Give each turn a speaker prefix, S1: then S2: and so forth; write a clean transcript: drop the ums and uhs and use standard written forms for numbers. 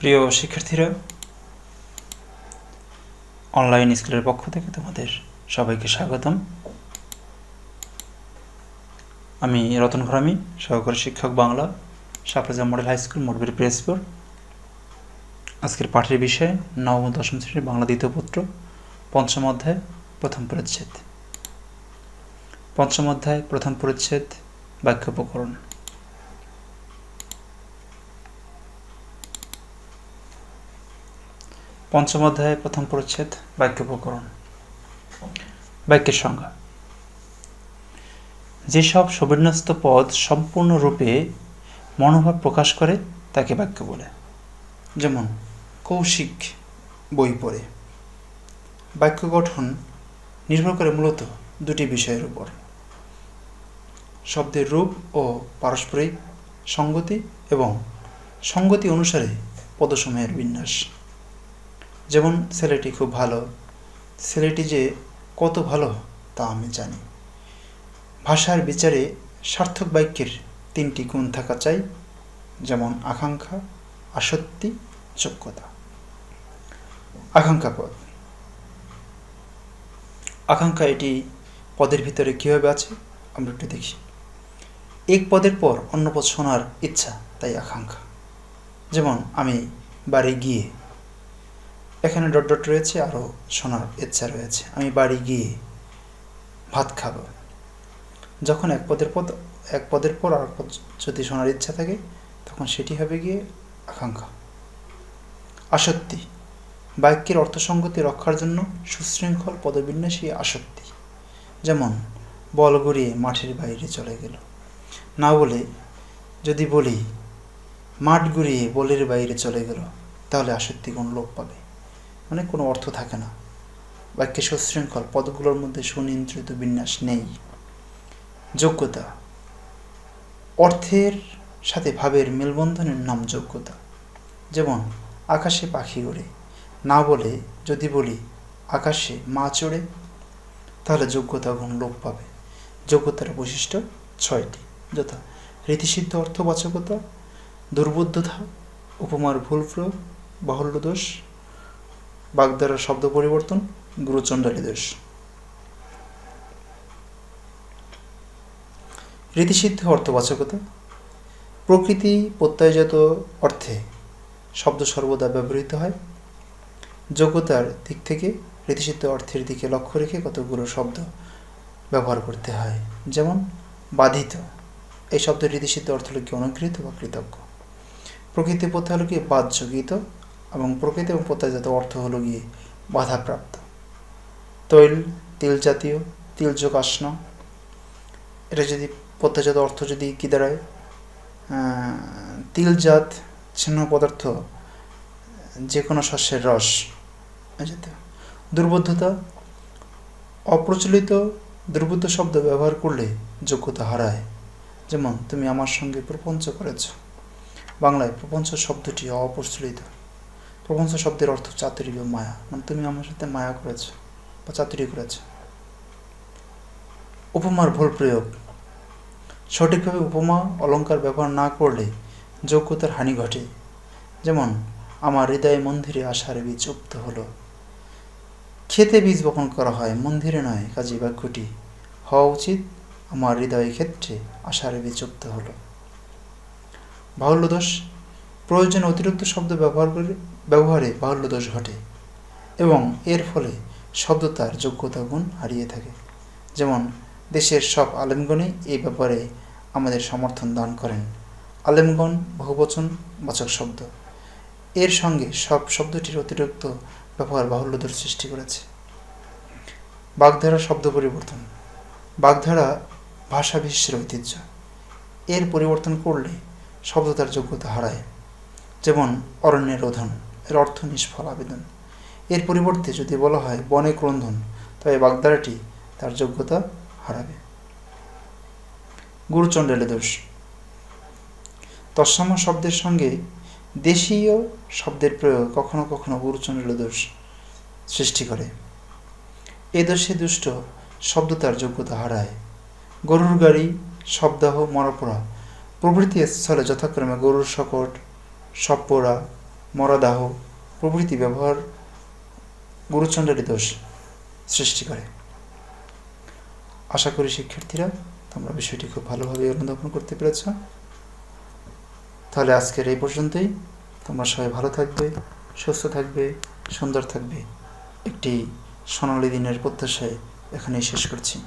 S1: প্রিয় শিক্ষার্থীরা, অনলাইন স্কুলের পক্ষ থেকে তোমাদের সবাইকে স্বাগতম। আমি রতন ঘরামি, সহকারী শিক্ষক বাংলা, শাপলা মডেল হাই স্কুল, মোটবির পিরোজপুর। আজকের পাঠের বিষয় নবম ও দশম শ্রেণীর বাংলা দ্বিতীয় পত্র, পঞ্চম অধ্যায় প্রথম পরিচ্ছেদ। পঞ্চম অধ্যায় প্রথম পরিচ্ছেদ, বাক্য উপকরণ। পঞ্চম অধ্যায় প্রথম পরিচ্ছেদ, বাক্য উপকরণ। বাক্যের সংজ্ঞা: যেসব সুবিন্যস্ত পদ সম্পূর্ণরূপে মনোভাব প্রকাশ করে তাকে বাক্য বলে। যেমন কৌশিক বই পড়ে। বাক্য গঠন নির্ভর করে মূলত দুটি বিষয়ের উপর: শব্দের রূপ ও পারস্পরিক সঙ্গতি এবং সঙ্গতি অনুসারে পদসমূহের বিন্যাস। যেমন ছেলেটি খুব ভালো, ছেলেটি যে কত ভালো তা আমি জানি। ভাষার বিচারে সার্থক বাক্যের তিনটি গুণ থাকা চাই, যেমন আকাঙ্ক্ষা, আসক্তি, যোগ্যতা। আকাঙ্ক্ষা পদ। আকাঙ্ক্ষা এটি পদের ভিতরে কীভাবে আছে আমরা একটু দেখি। এক পদের পর অন্য পদ শোনার ইচ্ছা, তাই আকাঙ্ক্ষা। যেমন আমি বাড়ি গিয়ে, এখানে ডট ডট রয়েছে, আরও শোনার ইচ্ছা রয়েছে। আমি বাড়ি গিয়ে ভাত খাবো। যখন এক পদের পর আর পদ যদি শোনার ইচ্ছা থাকে তখন সেটি হবে গিয়ে আকাঙ্ক্ষা। আসক্তি, বাক্যের অর্থসঙ্গতি রক্ষার জন্য সুশৃঙ্খল পদবিন্যাসই আসক্তি। যেমন বল গড়িয়ে মাঠের বাইরে চলে গেল। না বলে যদি বলি মাঠ গড়িয়ে বলের বাইরে চলে গেল, তাহলে আসক্তি কোন লোপ পাবে, মানে কোনো অর্থ থাকে না। বাক্যে সুশৃঙ্খল, পদগুলোর মধ্যে সুনিয়ন্ত্রিত বিন্যাস নেই। যোগ্যতা, অর্থের সাথে ভাবের মেলবন্ধনের নাম যোগ্যতা। যেমন আকাশে পাখি ওড়ে। না বলে যদি বলি আকাশে মাছ ওড়ে, তাহলে যোগ্যতা গুণ লোপ পাবে। যোগ্যতার বৈশিষ্ট্য 6টি, যথা রীতিসিদ্ধ অর্থবাচকতা, দুর্বোধ্যতা, উপমার ভুল প্রয়োগ, বাহুল্য দোষ, বাগধারার শব্দ পরিবর্তন, গুরুচণ্ডালী দোষ। রীতিসিদ্ধ অর্থবাচকতা: প্রকৃতি প্রত্যয়জাত অর্থে শব্দ সর্বদা ব্যবহৃত হয়। যোগ্যতার দিক থেকে রীতিসিদ্ধ অর্থের দিকে লক্ষ্য রেখে কতগুলো শব্দ ব্যবহার করতে হয়। যেমন বাধিত, এই শব্দের রীতিসিদ্ধ অর্থ হল কি অনুগৃহীত বা কৃতজ্ঞ। প্রকৃতি প্রত্যয় হল গিয়ে বাহ্যগীত, এবং প্রকৃতি এবং প্রত্যয়জাত অর্থ হল গিয়ে বাধাপ্রাপ্ত। তৈল, তিল জাতীয়, তিলযোগ আসন, এটা যদি প্রত্যয়জাত অর্থ যদি কী দাঁড়ায়, তিলজাত ছিন্ন পদার্থ, যে কোনো শস্যের রস জাতীয়। দুর্বোধ্যতা, অপ্রচলিত দুর্বোধ্য শব্দ ব্যবহার করলে যোগ্যতা হারায়। যেমন তুমি আমার সঙ্গে প্রপঞ্চ করেছ। বাংলায় প্রপঞ্চ শব্দটি অপ্রচলিত। প্রপঞ্চ শব্দের অর্থ চাতুরী বা মায়া, মানে তুমি আমার সাথে মায়া করেছ বা চাতুরী করেছ। উপমার ভুল প্রয়োগ, সঠিকভাবে উপমা অলঙ্কার ব্যবহার না করলে যোগ্যতার হানি ঘটে। যেমন আমার হৃদয়ে মন্দিরে আশার বীজ উপ্ত হলো। ক্ষেতে বীজ বপন করা হয়, মন্দিরে নয়, কাজী বাক্যটি হওয়া উচিত আমার হৃদয় ক্ষেত্রে আশার বীজ উপ্ত হলো। বাহুল্য দোষ, প্রয়োজনে অতিরিক্ত শব্দ ব্যবহারে বাহুল্য দোষ ঘটে এবং এর ফলে শব্দ তার যোগ্যতা গুণ হারিয়ে থাকে। যেমন দেশের সব আলেমগণই এই ব্যাপারে আমাদের সমর্থন দান করেন। আলেমগণ বহুবচন বাচক শব্দ, এর সঙ্গে সব শব্দটির অতিরিক্ত ব্যবহার বাহুল্য দোষ সৃষ্টি করেছে। বাগধারা শব্দ পরিবর্তন, বাগধারা ভাষা বিশ্বের ঐতিহ্য, এর পরিবর্তন করলে শব্দ তার যোগ্যতা হারায়। যেমন অরণ্যে রোধন, এর অর্থ নিষ্ফল আবেদন। এর পরিবর্তে যদি বলা হয় বনে ক্রন্দন, তবে বাগধারাটি তার যোগ্যতা হারাবে। গুরুচণ্ডালী দোষ, তৎসম শব্দের সঙ্গে দেশীয় শব্দের প্রয়োগ কখনো কখনো গুরুচণ্ডালী দোষ সৃষ্টি করে। এ দোষে দুষ্ট শব্দ তার যোগ্যতা হারায়। গরুর গাড়ি, শবদাহ, মরাপোড়া প্রভৃতি স্থলে যথাক্রমে গরুর শকট, সবপোড়া, মরা দাহ প্রভৃতি ব্যবহার গুরুচণ্ডালী দোষ সৃষ্টি করে। আশা করি শিক্ষার্থীরা তোমরা বিষয়টি খুব ভালোভাবে অনুধাবন করতে পেরেছ। তাহলে আজকের এই পর্যন্তই। তোমরা সবাই ভালো থাকবে, সুস্থ থাকবে, সুন্দর থাকবে। একটি সোনালী দিনের প্রত্যাশায় এখানেই শেষ করছি।